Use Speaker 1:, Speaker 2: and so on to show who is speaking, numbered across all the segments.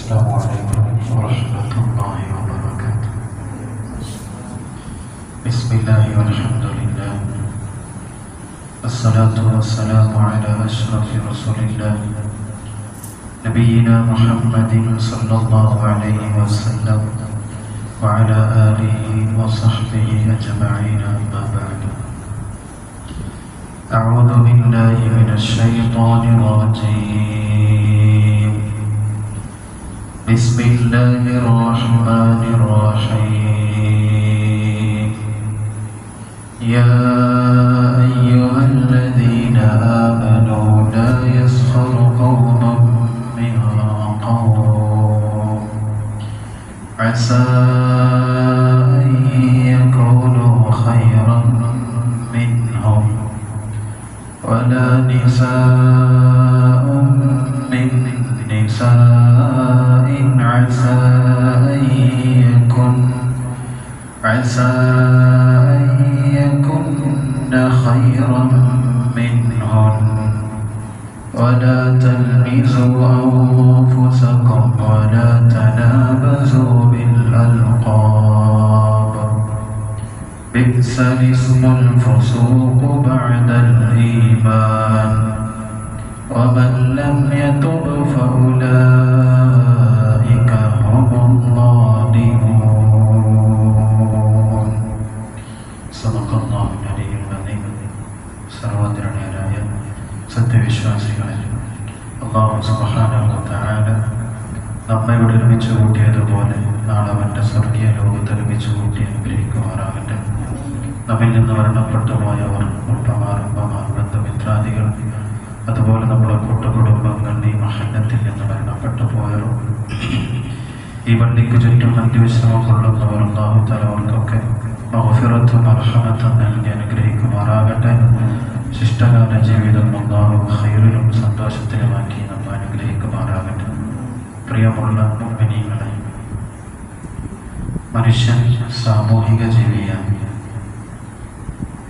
Speaker 1: السلام عليكم ورحمة الله وبركاته. بسم الله والحمد لله، الصلاة والسلام على أشرف رسول الله نبينا محمد صلى الله عليه وسلم وعلى آله وصحبه أجمعين، أما بعد. أعوذ بالله من الشيطان الرجيم. بسم الله الرحمن الرحيم. يا أيها الذين آمنوا لا يسخر قوم من قوم عسى أن يكونوا خيرا منهم ولا نساء من نساء عسى أن يكن خيرا منهن ولا تلمزوا أنفسكم ولا تنابزوا بالألقاب بئس الاسم الفسوق بعد الإيمان ومن لم يتب فأولئك هم الظالمون. صدق الله العلي العظيم. സർവ്വധന്യരായ സത്യവിശ്വാസികളെ, അല്ലാഹു സുബ്ഹാനഹു വ തആല നമ്മെ ഇവിടെ ഒരുമിച്ച് കൂട്ടിയതുപോലെ നാളെ അവൻ്റെ സ്വർഗീയ ലോകത്ത് ഒരുമിച്ച് കൂട്ടി അനുഗ്രഹിക്കുമാറാകട്ടെ. നമ്മിൽ നിന്ന് മരണപ്പെട്ടു പോയവർ, ഉപ്പമാർ, ഉമ്മമാർ, ബന്ധുമിത്രാദികൾ, അതുപോലെ നമ്മുടെ കൂട്ടുകുടുംബങ്ങൾ, ഈ മഹല്ലത്തിൽ നിന്ന് മരണപ്പെട്ടു പോയവരും ഈ പള്ളിക്ക് ചുറ്റും അന്ത്യവിശ്രമം കൊള്ളുന്നവർ, അല്ലാഹു തആല അവർക്കൊക്കെ മഗ്ഫിറത്തും മർഹമത്തും നൽകി അനുഗ്രഹിക്കുമാറാകട്ടെ. ശിഷ്ടകാല ജീവിതം അല്ലാഹു ഖൈറിലും സന്തോഷത്തിലുമാക്കി നമ്മെ അനുഗ്രഹിക്കുമാറാകട്ടെ. പ്രിയമുള്ള മുഅ്മിനീങ്ങളെ, മനുഷ്യൻ സാമൂഹിക ജീവിയാണ്.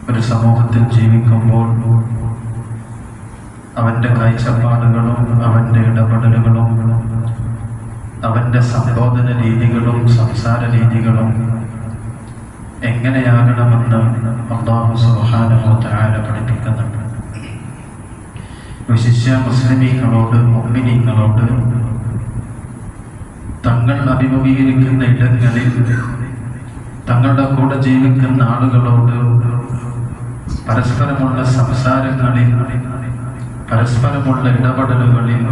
Speaker 1: ഒരു സമൂഹത്തിൽ ജീവിക്കുമ്പോൾ അവൻ്റെ കാഴ്ചപ്പാടുകളും അവൻ്റെ ഇടപെടലുകളും അവൻ്റെ സംബോധന രീതികളും സംസാര രീതികളും എങ്ങനെയാകണമെന്ന് അല്ലാഹു സുബ്ഹാനഹു വ തആല പഠിപ്പിക്കുന്നുണ്ട്. വിശിഷ്യ മുസ്ലിമീങ്ങളോട്, മുഅ്മിനീങ്ങളോട് തങ്ങൾ അഭിമുഖീകരിക്കുന്ന ഇടങ്ങളിൽ തങ്ങളുടെ കൂടെ ജീവിക്കുന്ന ആളുകളോട് പരസ്പരമുള്ള സംസാരങ്ങളിൽ, പരസ്പരമുള്ള ഇടപെടലുകളിൽ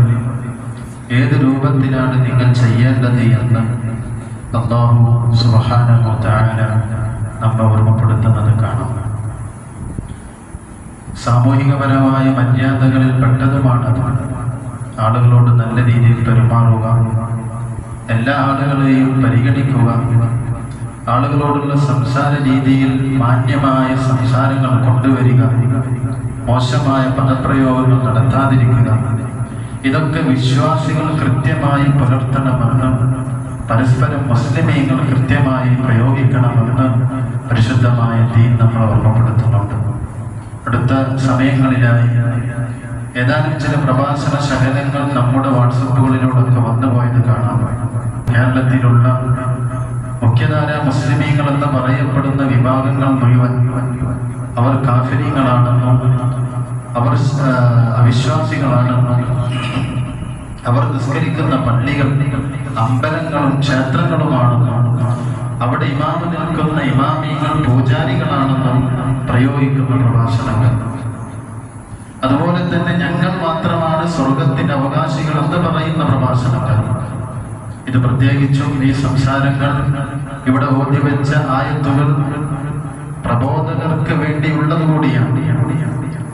Speaker 1: ഏത് രൂപത്തിലാണ് നിങ്ങൾ ചെയ്യേണ്ടത് എന്ന് അല്ലാഹു സുബ്ഹാനഹു വ തആല നമ്മെ ഓർമ്മപ്പെടുത്തുന്നത് കാണാം. സാമൂഹികപരമായ മര്യാദകളിൽ പെട്ടതുമാണ് ആളുകളോട് നല്ല രീതിയിൽ പെരുമാറുക, എല്ലാ ആളുകളെയും പരിഗണിക്കുക, ആളുകളോടുള്ള സംസാര രീതിയിൽ മാന്യമായ സംസാരങ്ങൾ കൊണ്ടുവരിക, മോശമായ പദപ്രയോഗങ്ങൾ നടത്താതിരിക്കുക. ഇതൊക്കെ വിശ്വാസികൾ കൃത്യമായി പുലർത്തണമെന്ന്, പരസ്പരം മുസ്ലിമീങ്ങൾ കൃത്യമായി പ്രയോഗിക്കണമെന്ന് പരിശുദ്ധമായ ദീൻ നമ്മൾ ഓർമ്മപ്പെടുത്തുന്നുണ്ട്. അടുത്ത സമയങ്ങളിലായി ഏതാനും ചില പ്രഭാഷണ ശകലങ്ങൾ നമ്മുടെ വാട്സപ്പുകളിലൂടെയൊക്കെ വന്നുപോയത് കാണാം. കേരളത്തിലുള്ള മുഖ്യധാര മുസ്ലിമീങ്ങൾ എന്ന് പറയപ്പെടുന്ന വിഭാഗങ്ങൾ മുഴുവൻ അവർ കാഫിരീങ്ങളാണെന്നും അവർ അവിശ്വാസികളാണെന്നും അവർ നിസ്കരിക്കുന്ന പള്ളികൾ അമ്പലങ്ങളും ക്ഷേത്രങ്ങളുമാണെന്നും അവിടെ ഇമാമ് നിൽക്കുന്ന ഇമാമികൾ പൂജാരികളാണെന്നും പ്രയോഗിക്കുന്ന പ്രഭാഷണങ്ങൾ, അതുപോലെ തന്നെ ഞങ്ങൾ മാത്രമാണ് സ്വർഗത്തിന്റെ അവകാശികൾ എന്ന് പറയുന്ന പ്രഭാഷണങ്ങൾ, ഇത് പ്രത്യേകിച്ചും ഈ സംസാരങ്ങൾ ഇവിടെ ഓതിവെച്ച ആയത്തുകൾ പ്രബോധകർക്ക് വേണ്ടിയുള്ളത് കൂടിയാണ്.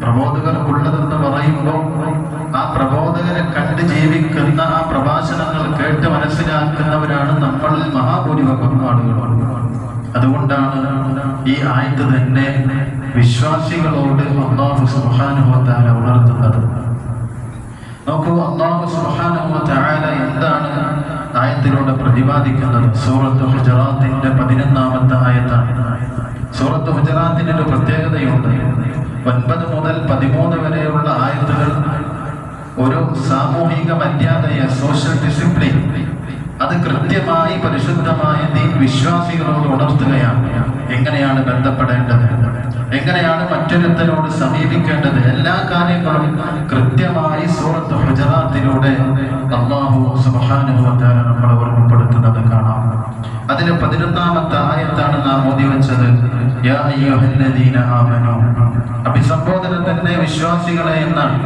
Speaker 1: പ്രബോധകർക്കുള്ളതെന്ന് പറയുമ്പോൾ ആ പ്രബോധകരെ കണ്ട് ജീവിക്കുന്ന, ആ പ്രഭാഷണങ്ങൾ കേട്ട് മനസ്സിലാക്കുന്നവരാണ് നമ്മളിൽ മഹാഭൂരിഭാഗം ആളുകൾ. അതുകൊണ്ടാണ് ഈ ആയത്ത് തന്നെ വിശ്വാസികളോട് അല്ലാഹു സുബ്ഹാനഹു വ തആല ഉണർത്തുന്നത്. നോക്കൂ, അല്ലാഹു സുബ്ഹാനഹു വ തആല എന്താണ് ആയത്തിലൂടെ പ്രതിപാദിക്കുന്നത്? സൂറത്ത് ഹുജറാത്തിന്റെ 11-ാമത്തെ ആയത്താണ്. സൂറത്ത് ഹുജറാത്തിന് ഒരു പ്രത്യേകതയുണ്ട്. 9 മുതൽ 13 വരെയുള്ള ആയത്തുകൾ ഒരു സാമൂഹിക മര്യാദയെ, സോഷ്യൽ ഡിസിപ്ലിൻ, അത് കൃത്യമായി പരിശുദ്ധമായ ദീൻ വിശ്വാസികളോട് ഉണർത്തുകയാണ്. എങ്ങനെയാണ് ബന്ധപ്പെടേണ്ടത്, എങ്ങനെയാണ് മറ്റൊരുത്തരോട് സമീപിക്കേണ്ടത്, എല്ലാ കാര്യങ്ങളും കൃത്യമായി സൂറത്ത് ഹുജറാത്തിലൂടെ അല്ലാഹു സുബ്ഹാനഹു വ തആല നമ്മളെ ഓർമ്മപ്പെടുത്തുന്നത് കാണാം. അതിലെ 11ാമത്തെ ആയത്താണ് നാം ഓതി വെച്ചത്. യാ അയ്യുഹല്ലദീന ആമനൂ, അഭിസംബോധന തന്നെ വിശ്വാസികളെ എന്നാണ്.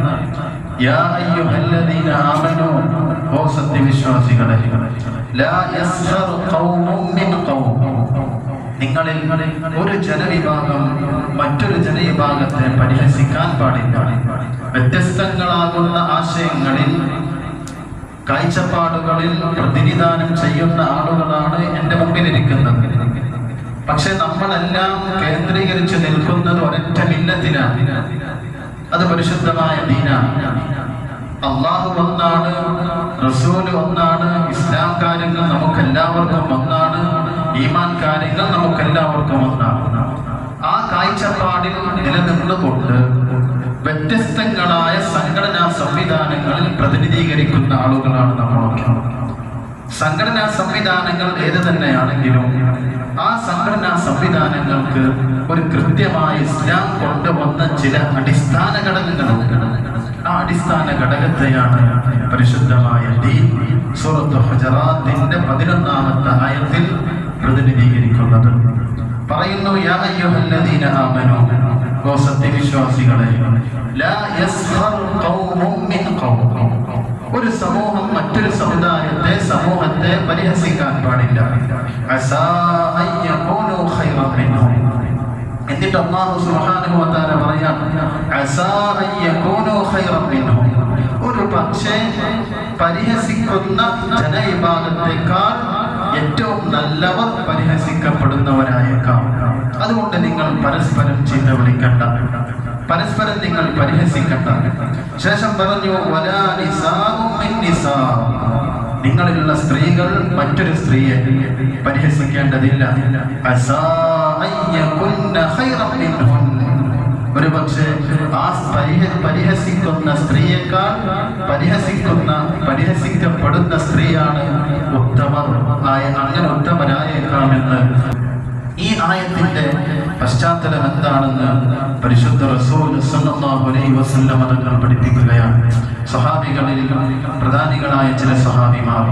Speaker 1: യാ അയ്യുഹല്ലദീന ആമനൂ, ഓ സത്യവിശ്വാസികളെ, ലാ യസ്ഖർ ഖൗമുൻ മിൻ ഖൗം, നിങ്ങളിൽ ഒരു ജനവിഭാഗം മറ്റൊരു ജനവിഭാഗത്തെ പരിഹസിക്കാൻ പാടില്ല. വ്യത്യസ്തങ്ങളാകുന്ന ആശയങ്ങളിൽ, കാഴ്ചപ്പാടുകളിൽ പ്രതിനിധാനം ചെയ്യുന്ന ആളുകളാണ് എൻ്റെ മുമ്പിലിരിക്കുന്നത്. പക്ഷെ നമ്മളെല്ലാം കേന്ദ്രീകരിച്ച് നിൽക്കുന്നത് ഒരൊറ്റ മില്ലത്തിലാണ്. അത് പരിശുദ്ധമായ ദീനാണ്. അള്ളാഹു ഒന്നാണ്, റസൂൽ ഒന്നാണ്, ഇസ്ലാം കാര്യങ്ങൾ നമുക്കെല്ലാവർക്കും ഒന്നാണ്, ഈമാൻ കാര്യങ്ങൾ നമുക്കെല്ലാവർക്കും ഒന്നാണ്. ആ കാഴ്ചപ്പാടിൽ നിലനിന്നുകൊണ്ട് വ്യത്യസ്തങ്ങളായ സംഘടനാ സംവിധാനങ്ങളിൽ പ്രതിനിധീകരിക്കുന്ന ആളുകളാണ് നമ്മളൊക്കെ. സംഘടനാ സംവിധാനങ്ങൾ ഏത് തന്നെയാണെങ്കിലും ആ സംഘടനാ സംവിധാനങ്ങൾക്ക് ഒരു കൃത്യമായ ഇസ്ലാം കൊണ്ടുവന്ന ചില അടിസ്ഥാന ഘടകങ്ങളുണ്ട്. ആ അടിസ്ഥാന ഘടകത്തെയാണ് പരിശുദ്ധമായ ദീൻ സൂറത്ത് ഹുജറാത്തിന്റെ 11ാമത്തെ ആയത്തിൽ പ്രതിനിധീകരിക്കുന്നത്. പറയുന്നു, യാ അയ്യുഹല്ലദീന ആമനൂ, ഓ സത്യവിശ്വാസികളെ, ലാ യസ്ഖർ ഖൗമുൻ മിൻ ഖൗം, ഒരു സമൂഹം മറ്റൊരു സമൂഹത്തെ പരിഹസിക്കാൻ പാടില്ല. അസാ അൻ യകൂനു ഖൈറൻ മിൻഹും, എന്നിട്ട് അല്ലാഹു സുബ്ഹാനഹു വ തആല പറയാം, അസാ അൻ യകൂനു ഖൈറൻ മിൻഹും, ഒരു പക്ഷേ പരിഹസിക്കുന്ന ജനവിഭാഗത്തെക്കാൾ ഏറ്റവും നല്ലവർ പരിഹസിക്കപ്പെടുന്നവരായേക്കാം. അതുകൊണ്ട് നിങ്ങൾ പരസ്പരം ചീത്ത വിളിക്കണ്ട, പരസ്പരം നിങ്ങൾ പരിഹസിക്കണ്ട. ശേഷം പറഞ്ഞു, വലാ നിസാഉം മിൻ നിസാ, നിങ്ങളിലുള്ള സ്ത്രീകൾ മറ്റൊരു സ്ത്രീയെ പരിഹസിക്കേണ്ടതില്ല. അസാ അൻ യകുന്ന ഖൈറൻ മിൻഹുൻ, ഒരു പക്ഷേ ആ പരിഹസിക്കുന്ന സ്ത്രീയേക്കാൾ പരിഹസിക്കപ്പെടുന്ന സ്ത്രീയാണ് അങ്ങനെ ഉത്തമരായേക്കാമെന്ന്. ഈ ആയത്തിന്റെ പശ്ചാത്തലം എന്താണെന്ന് പരിശുദ്ധ റസൂൽ സല്ലല്ലാഹു അലൈഹി വസല്ലം തങ്ങൾ പഠിപ്പിക്കുകയാണ്. സ്വഹാബികളിൽ പ്രധാനികളായ ചില സ്വഹാബിമാർ,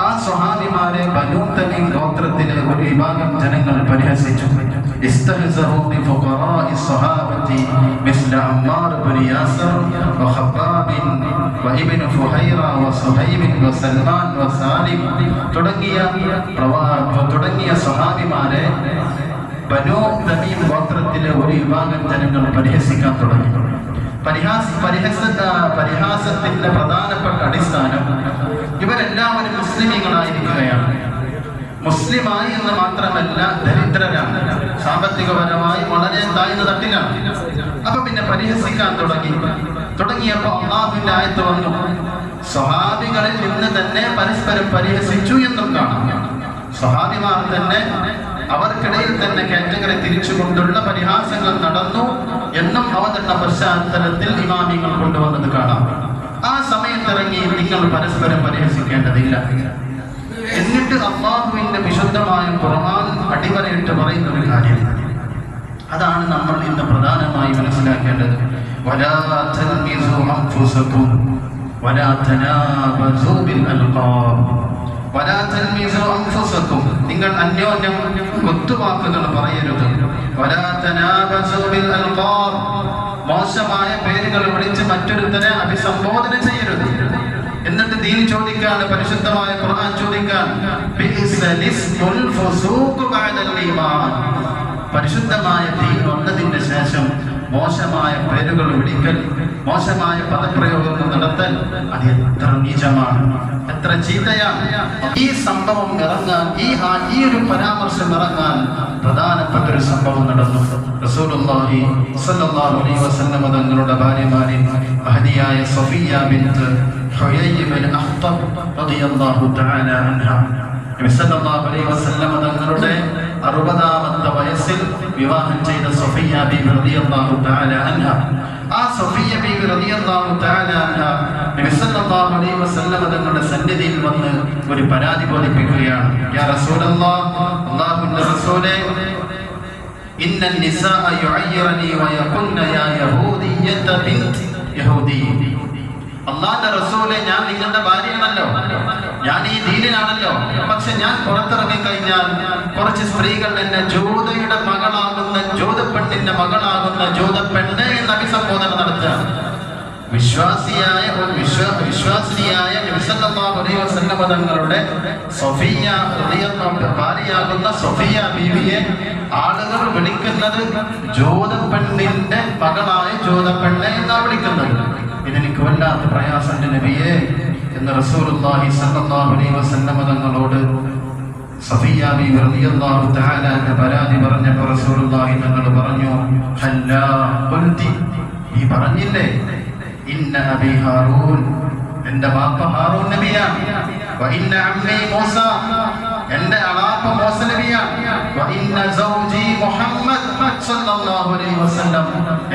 Speaker 1: ആ സ്വഹാബിമാരെ ബനൂ തമീം ഗോത്രത്തിലെ ഒരു വിഭാഗം ജനങ്ങൾ പരിഹസിച്ചു. ഇസ്തഹ്സഹു ബിഫുഖറാഇ സ്വഹാബത്തി മിസ്ല അമ്മാർ ഇബ്നു യാസിർ വഖബ്ബാബ് വഇബ്നു ഫുഹൈറ വസുഹൈബ് വസൽമാൻ വസാലിം തുടങ്ങിയ സ്വഹാബിമാരെ ബനൂ തമീം ഗോത്രത്തിലെ ഒരു വിഭാഗം ജനങ്ങൾ പരിഹസിക്കാൻ തുടങ്ങി. പരിഹാസത്തിന്റെ പ്രധാനപ്പെട്ട അടിസ്ഥാനം ഇവരെല്ലാവരും മുസ്ലിമീങ്ങളായിരിക്കുകയാണ്. മുസ്ലിമായി എന്ന് മാത്രമല്ല, ദരിദ്രരാണ്, സാമ്പത്തികപരമായി വളരെ താഴ്ന്ന തട്ടിലാണ്. അപ്പൊ പിന്നെ പരിഹസിക്കാൻ തുടങ്ങിയപ്പോ അല്ലാഹുവിന്റെ ആയത്ത് വന്നു. സ്വഹാബികളിൽ നിന്ന് തന്നെ പരസ്പരം പരിഹസിച്ചു എന്നും കാണാം. സ്വഹാബിമാർ തന്നെ അവർക്കിടയിൽ തന്നെ കാറ്റഗറി തിരിച്ചുകൊണ്ടുള്ള പരിഹാസങ്ങൾ നടന്നു എന്നും അവതരണ പശ്ചാത്തലത്തിൽ ഇമാമികൾ കൊണ്ടുവന്നത് കാണാം. ആ സമയത്തിറങ്ങി നിങ്ങൾ പരസ്പരം പരിഹസിക്കേണ്ടതില്ല. എന്നിട്ട് അല്ലാഹുവിന്റെ വിശുദ്ധമായ ഖുർആൻ അടിവരയിട്ട് പറയുന്ന ഒരു കാര്യം, അതാണ് നമ്മൾ ഇന്ന് പ്രധാനമായി മനസ്സിലാക്കേണ്ടത്. വലാ തൽമിസു അൻഫുസകും വലാ തനാബസു ബിൽ അൽഖാബ്, വലാ തൽമിസു അൻഫുസകും, നിങ്ങൾ അന്യോന്യം കുത്തുവാക്കുകൾ പറയരുത്. വലാ തനാബസു ബിൽ അൽഖാബ്, മോശമായ പേരുകൾ വിളിച്ച് മറ്റൊരുത്തരെ അഭിസംബോധന ചെയ്യരുത്. എന്നിട്ട് ദീൻ ചോദിക്കാണ്, പരിശുദ്ധമായ ഖുർആൻ ചോദിക്കാൻ, ബിഇസ്ലിസ്മുൽ ഫുസൂഖ് ബഅദൽ ഈമാൻ, പരിശുദ്ധമായ ദീൻ വന്നതിന് ശേഷം മോശമായ പേരുകൾ വിളിക്കൽ, മോശമായ പദപ്രയോഗങ്ങൾ നടത്തൽ, അത് എത്ര നീചമാണ്, എത്ര ചീത്തയാണ്. ഈ സംഭവം ഇറങ്ങാൻ, ഈ ഒരു പരാമർശം ഇറങ്ങാൻ പ്രധാനപ്പെട്ട ഒരു സംഭവം നടന്നു. റസൂലുള്ളാഹി സ്വല്ലല്ലാഹു അലൈഹി വസല്ലം തങ്ങളുടെ ഭാര്യമാരിൽ മഹദിയായ സഫിയ ബിൻത് ഹുയൈ ഇബ്നു അഖ്തബ് റളിയല്ലാഹു തആല അൻഹ, നബി സല്ലല്ലാഹു അലൈഹി വസല്ലം തങ്ങളുടെ 60-ാമത്തെ വയസ്സിൽ വിവാഹം ചെയ്ത സഫിയ്യ ബീവി റളിയല്ലാഹു തആല അൻഹ. ആ സഫിയ്യ ബീവി റളിയല്ലാഹു തആല അൻഹ നബി സല്ലല്ലാഹു അലൈഹി വസല്ലം തങ്ങളുടെ സന്നിധിയിൽ വന്ന് ഒരു പരാതി ബോധിപ്പിക്കുകയാണ്. യാ റസൂലല്ലാഹ്, അല്ലാഹുവിന്റെ റസൂലേ, ഇന്ന നിസാഅ യുഅയ്യിറനി വയഖുൽന യാ യഹൂദിയ്യത ബിൻത് യഹൂദി. അല്ലാഹുവിന്റെ റസൂലേ, ഞാൻ നിങ്ങളുടെ ഭാര്യയാണല്ലോ, ഞാൻ ഈ ദീനിലാണല്ലോ. പക്ഷെ ഞാൻ പുറത്തിറങ്ങി കഴിഞ്ഞാൽ കുറച്ച് സ്ത്രീകൾ എന്നെ ജൂതയുടെ മകളാകുന്ന, ജൂതപ്പെണ്ണിന്റെ മകളാകുന്ന ജൂതപ്പെണ്ണ് എന്ന് അഭിസംബോധന നടത്തുക. വിശ്വാസിനിയായ നബി സല്ലല്ലാഹു അലൈഹി വസല്ലം തങ്ങളുടെ സഫിയ്യ റളിയല്ലാഹു ഭാര്യയാകുന്ന സഫിയ്യ ബീവിയെ ആളുകൾ വിളിക്കുന്നത് ജൂതപ്പെണ്ണിന്റെ മകളായ ജൂതപ്പെണ്ണ് എന്നാണ് വിളിക്കുന്നത്. ഇതെനിക്ക് വല്ലാത്ത പ്രയാസമുണ്ട് നബിയെ എന്ന് റസൂലുള്ളാഹി സ്വല്ലല്ലാഹു അലൈഹി വസല്ലം തങ്ങളോട് സഫിയ്യ ബീവി റളിയല്ലാഹു തആല അൻഹ പരാതി പറഞ്ഞപ്പോൾ റസൂലുള്ളാഹി തങ്ങൾ പറഞ്ഞു, ഹല്ലാ ഖുൽതി, ഈ പറഞ്ഞില്ലേ, ഇന്ന അബി ഹാറൂൻ, എൻ്റെ ബാപ്പ ഹാറൂൻ നബിയാണ്, വ ഇന്ന അമ്മി മൂസ, എൻ്റെ അളാപ്പ മൂസ നബിയാണ്, വ ഇന്ന സൗജി മുഹമ്മദ് സ്വല്ലല്ലാഹു അലൈഹി വസല്ലം,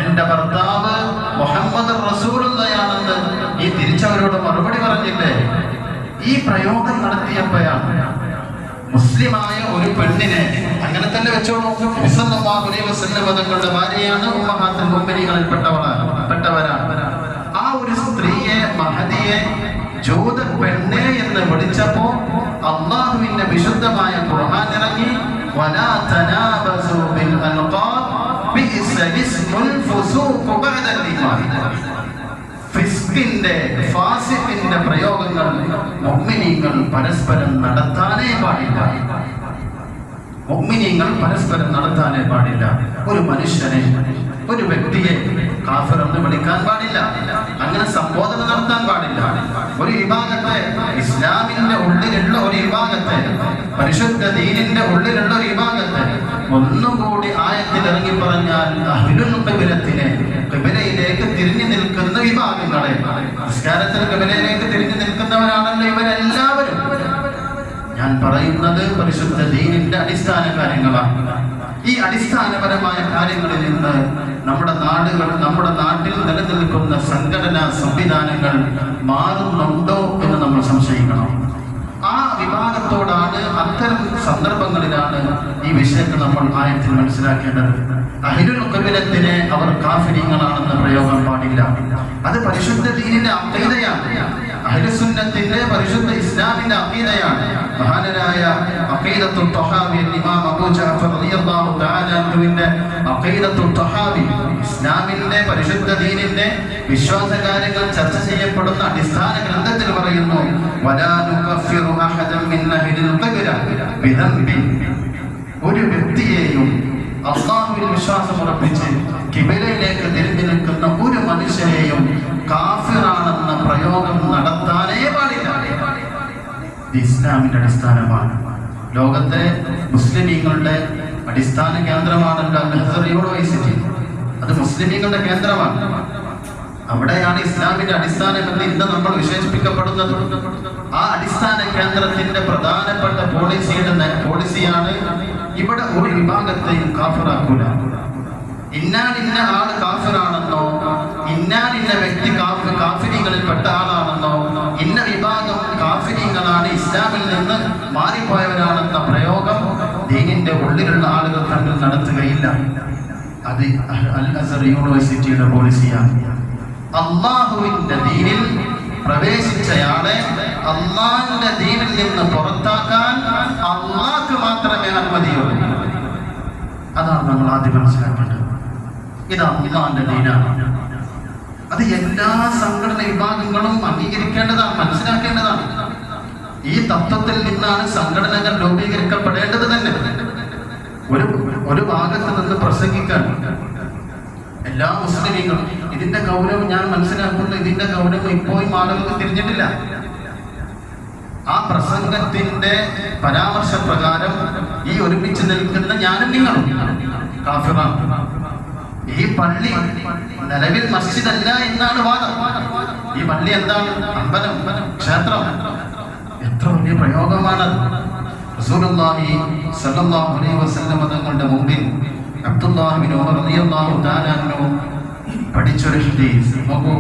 Speaker 1: എൻ്റെ ഭർത്താവ് മുഹമ്മദ് റസൂലുള്ളാഹിയാണെന്ന് ഈ തിരിച്ചവരോട് മറുപടി പറഞ്ഞില്ലേ. ഈ പ്രയോഗം നടത്തിയപ്പോഴാണ് മുസ്ലിമായ ഒരു പെണ്ണിനെ, അങ്ങനെ തന്നെ വെച്ചോളൂ, സല്ലല്ലാഹു അലൈഹി വസല്ലം തങ്ങളുടെ ഭാര്യയാണ്, ഉമ്മഹാത്തുൽ മുഅ്മിനീങ്ങളിൽ പെട്ടവരാണ്. ആ ഒരു സ്ത്രീയെ, മഹദിയെ ജൂത പെണ്ണെ എന്ന് വിളിച്ചപ്പോ അല്ലാഹുവിന്റെ വിശുദ്ധമായ ഖുർആൻ ഇറങ്ങി, വലാ തനാബസു ബിൽ അൽഖാബ് ബിഇസൽ ഇസ്മുൽ ഫുസൂഖ് ബഅദൽ ഈമാൻ. ഫിസ്കിന്റെ, ഫാസിഖിന്റെ പ്രയോഗങ്ങൾ മുഅ്മിനീങ്ങൾ പരസ്പരം നടത്താനേ പാടില്ല. മുഅ്മിനീങ്ങൾ പരസ്പരം നടത്താനേ പാടില്ല. ഒരു മനുഷ്യനെ, ഒരു വ്യക്തിയെ കാഫിർ എന്ന് വിളിക്കാൻ പാടില്ല, അങ്ങനെ സംബോധന നടത്താൻ പാടില്ല. ഒരു വിഭാഗത്തെ, ഇസ്ലാമിന്റെ ഉള്ളിലുള്ള ഒരു വിഭാഗത്തെ, പരിശുദ്ധ ദീനിന്റെ ഉള്ളിലുള്ള ഒരു വിഭാഗത്തെ ഒന്നുകൂടി ആയത്തിൽ ഇറങ്ങി പറഞ്ഞാൽ അഹ്ലുൽ ഖിബ്ലത്തിനെ, ഖിബ്ലയിലേക്ക് തിരിഞ്ഞു നിൽക്കുന്ന വിഭാഗങ്ങളെ, നിസ്കാരത്തിൽ ഖിബ്ലയിലേക്ക് തിരിഞ്ഞു നിൽക്കുന്നവരാണല്ലോ ഇവരെല്ലാവരും. ഞാൻ പറയുന്നത് പരിശുദ്ധ ദീനിന്റെ അടിസ്ഥാന കാര്യങ്ങളാണ്. ഈ അടിസ്ഥാനപരമായ കാര്യങ്ങളിൽ നിന്ന് നമ്മുടെ നാട്ടിൽ നിലനിൽക്കുന്ന സംഘടനാ സംവിധാനങ്ങൾ മാറുന്നുണ്ടോ എന്ന് നമ്മൾ സംശയിക്കണം. ആ വിഭാഗത്തോടാണ്, അത്തരം സന്ദർഭങ്ങളിലാണ് ഈ വിഷയങ്ങൾ നമ്മൾ ആയത്തിൽ മനസ്സിലാക്കേണ്ടത്. അഹ്ലുൽ ഖിബ്ലത്തിനെ അവർ കാഫിരീങ്ങളാണെന്ന് പ്രയോഗം പാടില്ല. അത് പരിശുദ്ധ ദീനിന്റെ അഖീദയാണ്, അഹ്ലുസുന്നത്തിന്റെ പരിശുദ്ധ ഇസ്ലാമിന്റെ അഖീദയാണ്. മഹാനരായ അഖീദത്തുൽ തഹാവി, ഇമാം അബൂ ജഅഫർ റളിയല്ലാഹു തആല അൻഹുവിന്റെ അഖീദത്തുൽ തഹാവി, ഇസ്ലാമിന്റെ പരിശുദ്ധ ദീനിന്റെ വിശ്വാസ കാര്യങ്ങൾ ചർച്ച ചെയ്യപ്പെടുന്ന അടിസ്ഥാന ഗ്രന്ഥത്തിൽ പറയുന്നു, വലാ നുകഫിറു അഹദൻ മിൻ അഹ്ലിൽ ഖിബ്ല ബിദംബിൻ. ഒരു വ്യക്തിയെയും അല്ലാഹുവിൽ വിശ്വാസമുറപ്പിച്ച് ഖിബ്ലയിലേക്ക് തിരിഞ്ഞു നിൽക്കുന്ന ഒരു മനുഷ്യനെയും കാഫിറാണെന്ന പ്രയോഗം നടത്താനേ പാടില്ല. ഇത് ഇസ്ലാമിന്റെ അടിസ്ഥാനമാണ്. ലോകത്തെ മുസ്ലിമീങ്ങളുടെ അടിസ്ഥാന കേന്ദ്രമാണല്ലോ അൽ-അസ്ഹർ യൂണിവേഴ്സിറ്റി. അത് മുസ്ലിമീങ്ങളുടെ കേന്ദ്രമാണ്. അവിടെയാണ് ഇസ്ലാമിന്റെ അടിസ്ഥാനങ്ങളിൽ ഇന്ന് നമ്മൾ വിശേഷിപ്പിക്കപ്പെടുന്നത്. ആ അടിസ്ഥാന കേന്ദ്രത്തിന്റെ പ്രധാനപ്പെട്ട പോളിസിയാണ് ഇവിടെ ഒരു വിഭാഗത്തെയും കാഫിറാക്കൂല. ഇന്ന ആള് കാഫിറാണെന്നോ, ഇന്ന വ്യക്തി കാഫിരീങ്ങളിൽ പെട്ട ആളാണെന്നോ, ഇന്ന വിഭാഗം കാഫിരീങ്ങളാണ്, ഇസ്ലാമിൽ നിന്ന് മാറിപ്പോയവരാണെന്ന പ്രയോഗം ദീനിന്റെ ഉള്ളിലുള്ള ആളുകൾ തമ്മിൽ നടത്തുകയില്ല. അത് അൽ-അസ്ഹർ യൂണിവേഴ്സിറ്റിയുടെ പോളിസിയാണ്. അള്ളാഹുവിന്റെ ദീനിൽ പ്രവേശിച്ചയാളെ അള്ളാഹിന്റെ ദീനിൽ നിന്ന് പുറത്താക്കാൻ അള്ളാഹ്ക്ക് മാത്രമേ അനുമതിയുള്ളൂ. അതാണ് നമ്മൾ ആദ്യം മനസ്സിലാക്കേണ്ടത്. ഇത് അള്ളാഹിന്റെ ദീനാണ്. അത് എല്ലാ സംഘടന വിഭാഗങ്ങളും അംഗീകരിക്കേണ്ടതാണ്, മനസ്സിലാക്കേണ്ടതാണ്. ഈ തത്വത്തിൽ നിന്നാണ് സംഘടനകൾ രൂപീകരിക്കപ്പെടേണ്ടത് തന്നെ. ഒരു ഭാഗത്ത് നിന്ന് പ്രസംഗിക്കാൻ എല്ലാ മുസ്ലിമീങ്ങളും ഇതിന്റെ ഗൗരവം ഞാൻ മനസ്സിലാക്കുന്നു. ഇതിന്റെ ഗൗരവം ഇപ്പോഴും ആളുകൾക്ക് തിരിഞ്ഞിട്ടില്ല. ആ പ്രസംഗത്തിന്റെ പരാമർശപ്രകാരം ഈ ഒരുമിച്ച് നിൽക്കുന്ന ഞാനും നിങ്ങളും കാഫിറാണ്. ഈ പള്ളി നിലവിൽ മസ്ജിദ് അല്ല എന്നാണ് വാദം. ഈ പള്ളി എന്താണ്? അമ്പലം, ക്ഷേത്രം. എത്ര വലിയ പ്രയോഗമാണത്. റസൂലുള്ളാഹി സ്വല്ലല്ലാഹു അലൈഹി വസല്ലം തങ്ങളുടെ മുമ്പിൽ അബ്ദുല്ലാഹി ഇബ്നു ഉമർ റളിയല്ലാഹു തആല അൻഹു പഠിച്ചൊരു ഹദീസ് നോക്കൂ.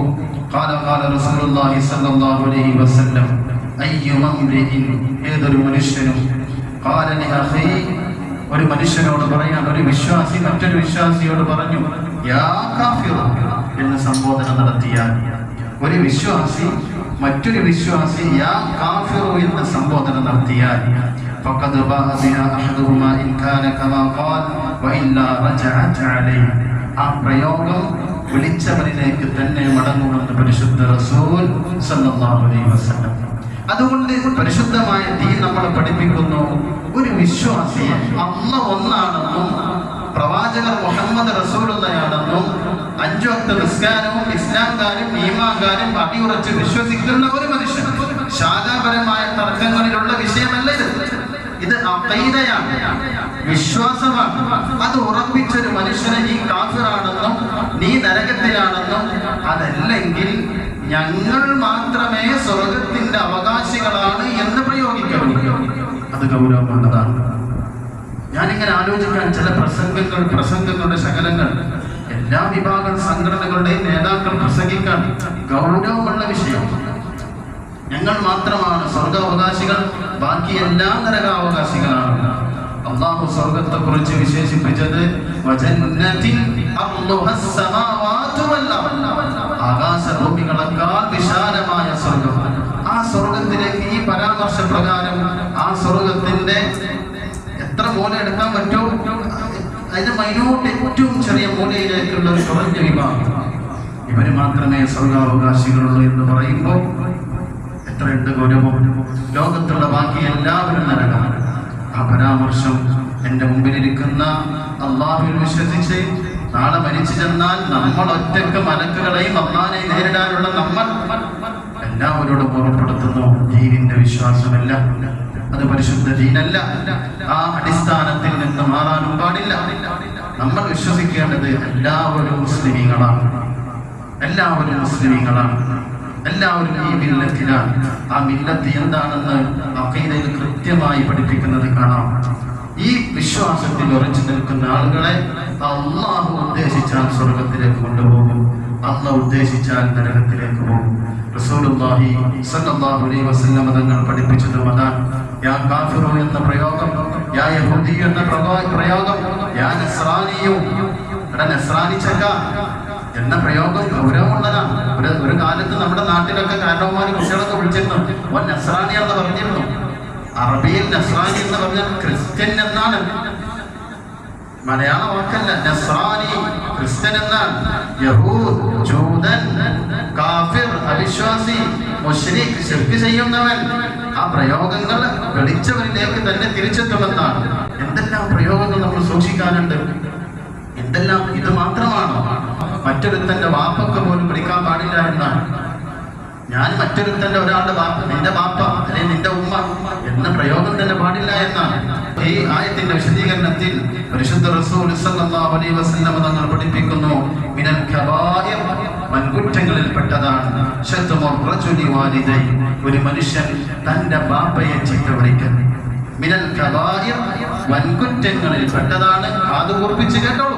Speaker 1: ഖാല റസൂലുള്ളാഹി സ്വല്ലല്ലാഹു അലൈഹി വസല്ലം അയ്യുമ ഇംറിഇൻ, ഏതൊരു മനുഷ്യനും, ഖാല ലി അഖീ, ഒരു മനുഷ്യനോട് പറയാൻ, ഒരു വിശ്വാസി മറ്റൊരു വിശ്വാസിയോട് പറഞ്ഞു യാ കാഫിറു എന്ന് സംബോധന നടത്തിയാൽ, ഒരു വിശ്വാസി മറ്റൊരു വിശ്വാസി യാ കാഫിറു എന്ന് സംബോധന നടത്തിയാൽ, ഫഖദ് ബാഅ ബിഹാ അഹദുഹുമാ ഇൻ കാന കമാ ഖാൽ വഇല്ലാ റജഅത് അലൈഹി, ആ പ്രയോഗം വിളിച്ചവരിലേക്ക് തന്നെ മടങ്ങുമെന്ന് പരിശുദ്ധ റസൂൽ സല്ലല്ലാഹു അലൈഹി വസല്ലം. അതുകൊണ്ട് പരിശുദ്ധമായ ദീൻ നമ്മളെ പഠിപ്പിക്കുന്നു, ഒരു വിശ്വാസിയെ അല്ലാഹ് ഒന്നാണെന്നും പ്രവാചകർ മുഹമ്മദ് റസൂലുള്ളയാണെന്നും 5 വക്ത നിസ്കാരവും ഇസ്ലാം കാര്യം ഈമാൻ കാര്യം അടിയുറച്ച് വിശ്വസിക്കുന്ന ഒരു മനുഷ്യൻ, ശാഖാപരമായ തർക്കങ്ങളിലുള്ള വിഷയമല്ല ഇത് അഖീദയാണ്, വിശ്വാസമാണ്. അത് ഉറപ്പിച്ചൊരു മനുഷ്യനെ നീ കാഫിറാണെന്നും നീ നരകത്തിലാണെന്നും, അതല്ലെങ്കിൽ ഞങ്ങൾ മാത്രമേ സ്വർഗത്തിന്റെ അവകാശികളാണ് എന്ന് പ്രയോഗിക്കുന്നു, അത് ഗൗരവമുള്ളതാണ്. ഞാനിങ്ങനെ ആലോചിക്കാൻ ചില പ്രസംഗങ്ങളുടെ ശകലങ്ങൾ എല്ലാ വിഭാഗം സംഘടനകളുടെയും നേതാക്കൾ പ്രസംഗിക്കാൻ ഗൗരവമുള്ള വിഷയം. ഞങ്ങൾ മാത്രമാണ് സ്വർഗാവകാശികൾ, ബാക്കി എല്ലാ നരകാവകാശികളാണ്. അല്ലാഹു സ്വർഗത്തെ കുറിച്ച് വിശേഷിപ്പിച്ചത് ആകാശഭൂമികളെക്കാൾ വിശാലമായ സ്വർഗം. ആ സ്വർഗത്തിലേക്ക് ഈ പരാമർശ പ്രകാരം ആ സ്വർഗത്തിന്റെ എത്ര മൂല എടുക്കാൻ പറ്റുമോ അതിന് മൈന്യൂട്ട് ഏറ്റവും ചെറിയ മൂലയിലേക്കുള്ള ഒരു കുറഞ്ഞ വിഭാഗം, ഇവര് മാത്രമേ സ്വർഗാവകാശികളുള്ളൂ എന്ന് പറയുമ്പോൾ എത്രയുണ്ട് ഗൗരവം. ലോകത്തുള്ള ബാക്കി എല്ലാവരും നരകമാണ്. ആ പരാമർശം എൻ്റെ മുമ്പിലിരിക്കുന്ന അള്ളാഹുവിൽ വിശ്വസിച്ച് നാളെ മരിച്ചു ചെന്നാൽ നമ്മൾ ഒറ്റക്ക് മലക്കുകളെയും അള്ളാഹിനെയും നേരിടാനുള്ള നമ്മൾ എല്ലാവരോടും ഓർമ്മപ്പെടുത്തുന്നു, ദീനിന്റെ വിശ്വാസമല്ല, അത് പരിശുദ്ധ ദീനല്ല. ആ അടിസ്ഥാനത്തിൽ നിന്ന് മാറാനും പാടില്ല. നമ്മൾ വിശ്വസിക്കേണ്ടത് എല്ലാവരും മുസ്ലിമീങ്ങളാണ്, എല്ലാവരും മുസ്ലിമീങ്ങളാണ്, എല്ലാവരും ഈ മില്ലത്തിലാണ്. ആ മില്ലത്ത് എന്താണെന്ന് അഖീദയിൽ കൃത്യമായി പഠിപ്പിക്കുന്നത് കാണാം. ഈ വിശ്വാസത്തിൽ ഉറച്ചു നിൽക്കുന്ന ആളുകളെ അല്ലാഹു ഉദ്ദേശിച്ചാൽ സ്വർഗത്തിലേക്ക് കൊണ്ടുപോകും, അല്ലാഹു ഉദ്ദേശിച്ചാൽ നരകത്തിലേക്ക് പോകും. റസൂലുള്ളാഹി സ്വല്ലല്ലാഹു അലൈഹി വസല്ലം തങ്ങൾ പഠിപ്പിച്ചതും അതാണ്. യാ കാഫിറു എന്ന പ്രയോഗം, യാ യഹൂദി എന്ന പ്രയോഗം, യാ നസ്രാനിയു നസ്രാനിച്ചക്ക എന്ന പ്രയോഗം ഗൗരവമുള്ളതാണ്. ഒരു കാലത്ത് നമ്മുടെ നാട്ടിലൊക്കെ കാരണവന്മാർ കുട്ടികളൊക്കെ വിളിച്ചിരുന്നു ഓൻ നസ്രാനി എന്ന് പറഞ്ഞിരുന്നു. അറബിയിൽ നസ്രാനി എന്ന് പറഞ്ഞാൽ ക്രിസ്ത്യൻ എന്നാണ്, മലയാള വാക്കല്ല. നസ്രാനി ക്രിസ്ത്യൻ എന്നാണ്. യഹൂദ് ജൂതൻ, കാഫിർ അവിശ്വാസി, മുശ്രിക് ശിർക്ക് ചെയ്യുന്നവൻ, ആ പ്രയോഗങ്ങൾ വിളിച്ചവരിലേക്ക് തന്നെ തിരിച്ചെത്തുമെന്നാണ്. എന്തെല്ലാം പ്രയോഗങ്ങൾ നമ്മൾ സൂക്ഷിക്കാനുണ്ട്, എന്തെല്ലാം. ഇത് മാത്രമാണോ? മറ്റൊരുത്തന്റെ വാപ്പക്ക് പോലും വിളിക്കാൻ പാടില്ല എന്നാണ്. ഞാൻ മറ്റൊരുത്തന്റെ ഒരാളുടെ വാപ്പ, നിന്റെ വാപ്പ അല്ലെങ്കിൽ നിന്റെ ഉമ്മ എന്ന പ്രയോഗം തന്നെ പാടില്ല എന്നാണ്. ഈ ആയത്തിന്റെ വിശദീകരണത്തിൽ പരിശുദ്ധ റസൂൽ സല്ലല്ലാഹു അലൈഹി വസല്ലം തങ്ങൾ പഠിപ്പിക്കുന്നു, മിനൽ കബായിർ, വൻകുറ്റങ്ങളിൽപ്പെട്ടതാണ് ശത്മുർ റജുലി വാലിദൈ, ഒരു മനുഷ്യൻ തന്റെ ബാപ്പയെ ചീത്ത വിളിക്കുന്നു. മിനൽ കബായിർ, വൻകുറ്റങ്ങളിൽപ്പെട്ടതാണ്. കാത് കൂർപ്പിച്ച് കേട്ടോളൂ,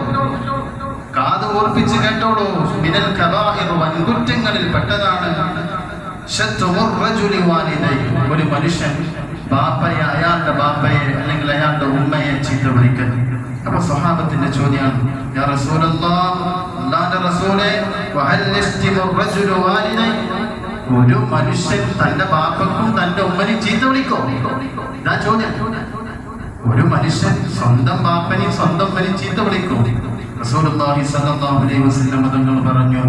Speaker 1: കാത് ഓർപ്പിച്ച് കേട്ടോളൂ. മിനൽ കബായിർ, വൻകുറ്റങ്ങളിൽപ്പെട്ടതാണ് ശത്മുർ റജുലി വാലിദൈ, ഒരു മനുഷ്യൻ ബാപ്പയെ, അയാളുടെ ബാപ്പയെ അല്ലെങ്കിൽ അയാളുടെ ഉമ്മയെ ചീത്ത വിളിക്കുന്നു. അപ്പൊ സ്വഹാബത്തിന്റെ ചോദ്യമാണ്, യാ റസൂലല്ലാഹ്, അല്ലാഹുവിന്റെ റസൂലേ, വഹൽ യസ്തിമുർ റജുലു വാലിദൈ, ഒരു മനുഷ്യൻ തന്റെ ബാപ്പക്കും തന്റെ ഉമ്മനെയും ചീത്ത വിളിക്കോ? ഇതാ ചോദ്യം. ഒരു മനുഷ്യൻ സ്വന്തം ബാപ്പനെയും സ്വന്തം ഉമ്മനെയും ചീത്ത വിളിക്കോ? റസൂലുള്ളാഹി സ്വല്ലല്ലാഹു അലൈഹി വസല്ലം തങ്ങൾ പറഞ്ഞു,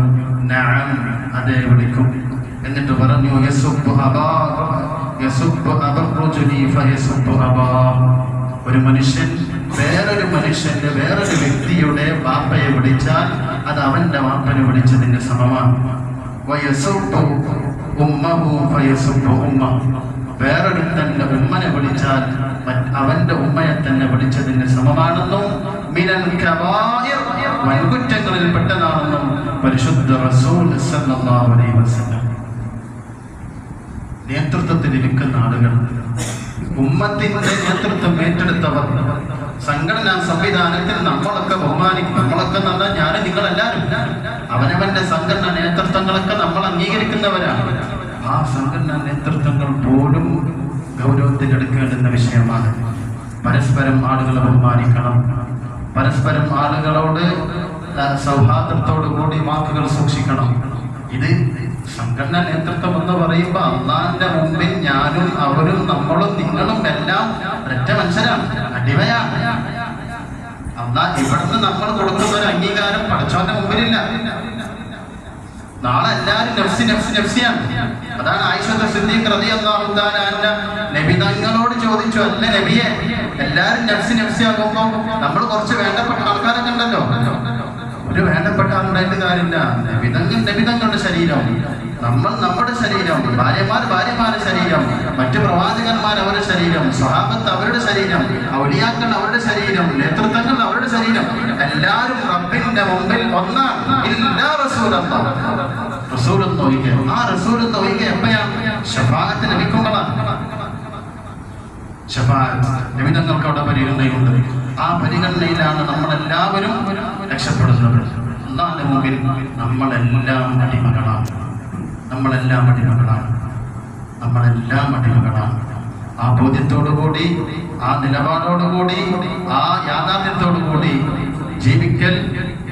Speaker 1: നഅം, അതെ വിളിക്കും. എന്നിട്ട് പറഞ്ഞു, ഒരു മനുഷ്യൻ വേറൊരു മനുഷ്യന്റെ, വേറൊരു വ്യക്തിയുടെ ബാപ്പയെ വിളിച്ചാൽ അത് അവന്റെ ബാപ്പനെ വിളിച്ചതിന് സമമാണ്. വേറൊരുത്തന്റെ ഉമ്മനെ വിളിച്ചാൽ അവന്റെ ഉമ്മയെ തന്നെ വിളിച്ചതിന് സമമാണെന്നും മിനൽ കബായിർ, വൻകുറ്റങ്ങളിൽ പെട്ടതാണെന്നും പരിശുദ്ധ റസൂൽ സല്ലല്ലാഹു അലൈഹി വസല്ലം. നേതൃത്വത്തിൽ ഇരിക്കുന്ന ആളുകൾ ഉമ്മത്തിന്റെ നേതൃത്വം ഏറ്റെടുത്തവർ, സംഘടനാ സംവിധാനത്തിൽ നമ്മളൊക്കെ ബഹുമാനിക്കും. നമ്മളൊക്കെ എന്ന് ഞാൻ നിങ്ങളെല്ലാവരും അവനവന്റെ സംഘടനാ നേതൃത്വങ്ങളൊക്കെ നമ്മൾ അംഗീകരിക്കുന്നവരാണ്. ആ സംഘടനാ നേതൃത്വങ്ങൾ പോലും ഗൗരവത്തിലെടുക്കേണ്ടുന്ന വിഷയമാണ്. പരസ്പരം ആളുകളെ ബഹുമാനിക്കണം. പരസ്പരം ആളുകളോട് സൗഹാർദ്ദത്തോടു കൂടി വാക്കുകൾ സൂക്ഷിക്കണം. ഇത് സംഘടനാ നേതൃത്വം എന്ന് പറയുമ്പോൾ അള്ളാന്റെ മുമ്പിൽ ഞാനും അവരും നമ്മളും നിങ്ങളും എല്ലാം ഒരൊറ്റ മനുഷ്യരാണ്, അടിമയാണ്. അള്ളാ ഇവിടുന്ന് നമ്മൾ കൊടുക്കുന്ന ഒരു അംഗീകാരം പഠിച്ചവന്റെ മുമ്പിലില്ല. നാളെ എല്ലാവരും നഫ്സി നഫ്സി നഫ്സിയാണ്. അതാണ് ആയിഷ സിദ്ദീഖ റളിയല്ലാഹു തആല അൻഹ നബി തങ്ങളോട് ചോദിച്ചു, അല്ല നബിയെ, എല്ലാവരും നഫ്സി നഫ്സി ആകുമ്പോൾ നമ്മൾ കുറച്ച് വേണ്ടപ്പെട്ട ആൾക്കാരൊക്കെ ഉണ്ടല്ലോ, ഒരു വേണ്ടപ്പെട്ട ആളുണ്ടായിട്ട് കാര്യമില്ല. നബിതങ്ങളുടെ ശരീരം, നമ്മൾ നമ്മുടെ ശരീരം, ഭാര്യമാരുടെ ശരീരം, മറ്റു പ്രവാചകന്മാർ അവരുടെ ശരീരം, സ്വഹാബത്ത് അവരുടെ ശരീരം, ഔലിയാക്കൾ അവരുടെ ശരീരം, നേതൃത്വങ്ങൾ അവരുടെ ശരീരം, എല്ലാവരും റബ്ബിന്റെ മുമ്പിൽ ഒന്നാണ്. ഇല്ലാ റസൂലല്ലാഹ്, റസൂലെന്ന് ഒഴികെ. ആ റസൂലെന്ന് ഒഴികെ എപ്പോഴാണ്? ശഫാഅത്ത് ലഭിക്കുമ്പോഴാണ്. ശഫാഅത്ത് നബിതങ്ങൾക്ക് അവിടെ പരിഗണനയുണ്ട്. ആ പരിഗണനയിലാണ് നമ്മളെല്ലാവരും രക്ഷപ്പെടുന്നത്. അല്ലാഹുവിന്റെ മുമ്പിൽ നമ്മളെല്ലാം അടിമകളാണ്. ആ ബോധ്യത്തോടുകൂടി, ആ നിലപാടോടുകൂടി, ആ യാഥാർത്ഥ്യത്തോടുകൂടി ജീവിക്കൽ,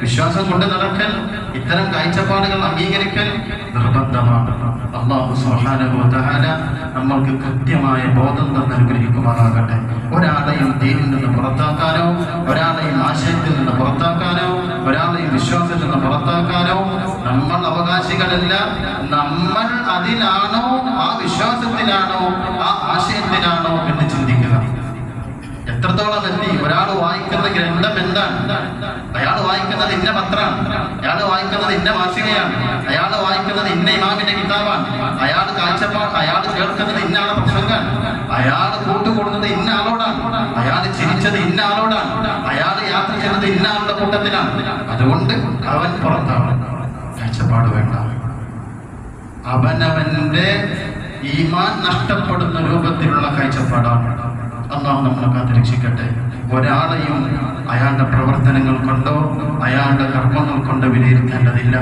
Speaker 1: വിശ്വാസം കൊണ്ട് നടക്കൽ, ഇത്തരം കാഴ്ചപ്പാടുകൾ അംഗീകരിക്കൽ നിർബന്ധമാണ്. അല്ലാഹു സുബ്ഹാനഹു വ തആല നമ്മൾക്ക് കൃത്യമായ ബോധം തന്ന് അനുഗ്രഹിക്കുമാറാകട്ടെ. ഒരാളെയും ദീനിൽ നിന്ന് പുറത്താക്കാനോ, ഒരാളെയും ആശയത്തിൽ നിന്ന് പുറത്താക്കാനോ, ഒരാളെയും വിശ്വാസത്തിൽ നിന്ന് പുറത്താക്കാനോ നമ്മൾ അവകാശികളല്ല. നമ്മൾ അതിലാണോ, ആ വിശ്വാസത്തിലാണോ, ആ ആശയത്തിലാണോ എന്ന് ചിന്തിക്കുക. എത്രത്തോളം എത്തി? ഒരാൾ വായിക്കുന്ന ഗ്രന്ഥം എന്താണ്? അയാൾ വായിക്കുന്നത് ഇന്ന പത്രമാണ്, അയാൾ വായിക്കുന്നത് ഇന്ന മാസികയാണ്, അയാൾ വായിക്കുന്നത് ഇന്ന ഇമാമിന്റെ കിതാബാണ്, അയാൾ കേൾക്കുന്നത് ഇന്ന ആളെ പ്രസംഗമാണ്, അയാൾ കൂട്ടുകൂടുന്നത് ഇന്ന ആളോടാണ്, അയാൾ ചിരിച്ചത് ഇന്ന ആളോടാണ്, അയാൾ യാത്ര ചെയ്യുന്നത് ഇന്ന ആളുടെ കൂട്ടത്തിലാണ്. അതുകൊണ്ട് അവൻ പുറത്താണ്. കാഴ്ചപ്പാട് വേണ്ട. അവനവന്റെ ഈമാൻ നഷ്ടപ്പെടുന്ന രൂപത്തിലുള്ള കാഴ്ചപ്പാടാണ്. അല്ലാഹു നമ്മളെ കാത്തുരക്ഷിക്കട്ടെ. ഒരാളെയും അയാളുടെ പ്രവർത്തനങ്ങൾ കൊണ്ടോ അയാളുടെ കർമ്മങ്ങൾ കൊണ്ടോ വിലയിരുത്തേണ്ടതില്ല.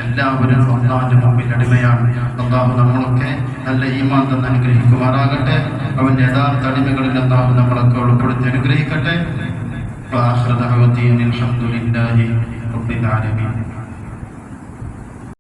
Speaker 1: എല്ലാവരും അല്ലാഹുവിന്റെ മുമ്പിൽ അടിമയാണ്. അല്ലാഹു നമ്മളൊക്കെ നല്ല ഈമാൻ തന്ന് അനുഗ്രഹിക്കുമാറാകട്ടെ. അവന്റെ യഥാർത്ഥ അടിമകളിൽ അല്ലാഹു നമ്മളൊക്കെ ഉൾപ്പെടുത്തി അനുഗ്രഹിക്കട്ടെ. വആഖിറു ദഅ്വാനാ അൽഹംദുലില്ലാഹി റബ്ബിൽ ആലമീൻ.